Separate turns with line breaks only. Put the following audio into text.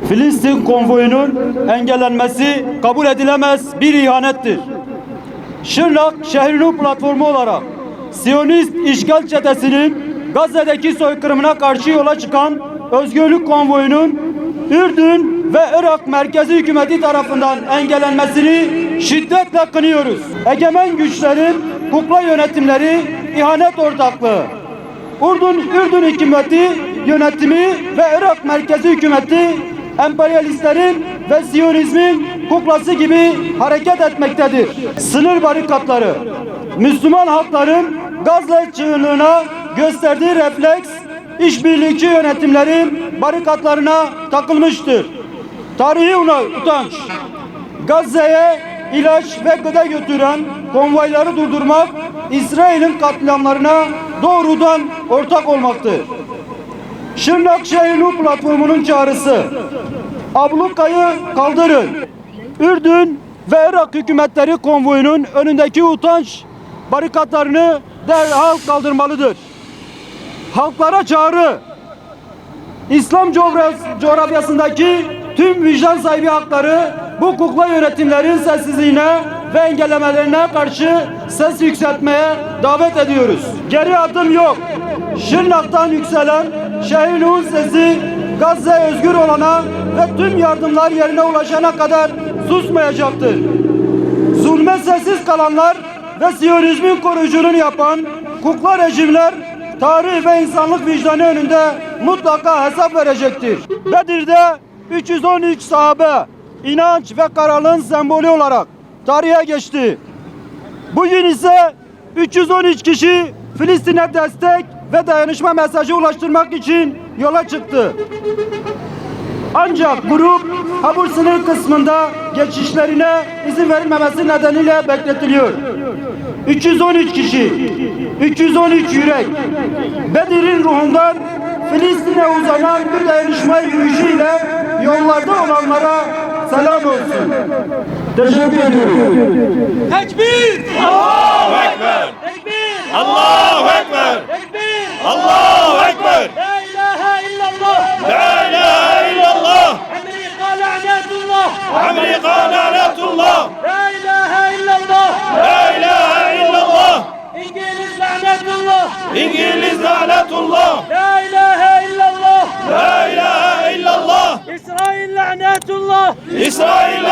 Filistin konvoyunun engellenmesi kabul edilemez bir ihanettir. Şırnak şehrinin platformu olarak Siyonist işgal çetesinin Gazze'deki soykırımına karşı yola çıkan özgürlük konvoyunun Ürdün ve Irak merkezi hükümeti tarafından engellenmesini şiddetle kınıyoruz. Egemen güçlerin kukla yönetimleri, ihanet ortaklığı, Ürdün hükümeti yönetimi ve Irak merkezi hükümeti emperyalistlerin ve Siyonizmin kuklası gibi hareket etmektedir. Sınır barikatları, Müslüman halkların Gazze çığlığına gösterdiği refleks, işbirlikçi yönetimlerin barikatlarına takılmıştır. Tarihi utanç, Gazze'ye ilaç ve gıda götüren konvoyları durdurmak, İsrail'in katliamlarına doğrudan ortak olmaktır. Şırnak şehrinin platformunun çağrısı, ablukayı kaldırın. Ürdün ve Irak hükümetleri konvoyunun önündeki utanç barikatlarını derhal kaldırmalıdır. Halklara çağrı, İslam coğrafyasındaki tüm vicdan sahibi hakları bu kukla yönetimlerin sessizliğine ve engellemelerine karşı ses yükseltmeye davet ediyoruz. Geri adım yok. Şırnak'tan yükselen şehrin sesi Gazze özgür olana ve tüm yardımlar yerine ulaşana kadar susmayacaktır. Zulme sessiz kalanlar ve Siyonizmin koruyuculuğunu yapan kukla rejimler tarih ve insanlık vicdanı önünde mutlaka hesap verecektir. Bedir'de 313 sahabe inanç ve kararlılığın sembolü olarak tarihe geçti. Bugün ise 313 kişi Filistin'e destek ve dayanışma mesajı ulaştırmak için yola çıktı. Ancak grup Habur sınır kısmında geçişlerine izin verilmemesi nedeniyle bekletiliyor. 313 kişi, 313 yürek, Bedir'in ruhundan Filistin'e uzanan bir dayanışma yürüyüşüyle yollarda olanlara selam olsun. Teşekkür ediyorum.
Tekbir!
Allahu Ekber!
Tekbir!
Allahu Ekber!
Tekbir!
Allahu Ekber!
La ilahe illallah!
La ilahe illallah!
Amerika lanetullah!
Amerika lanetullah!
La ilahe illallah!
La ilahe illallah!
İngiliz lanetullah!
İngiliz lanetullah!
La ilahe illallah!
La ilahe illallah!
İsrail lanetullah!
İsrail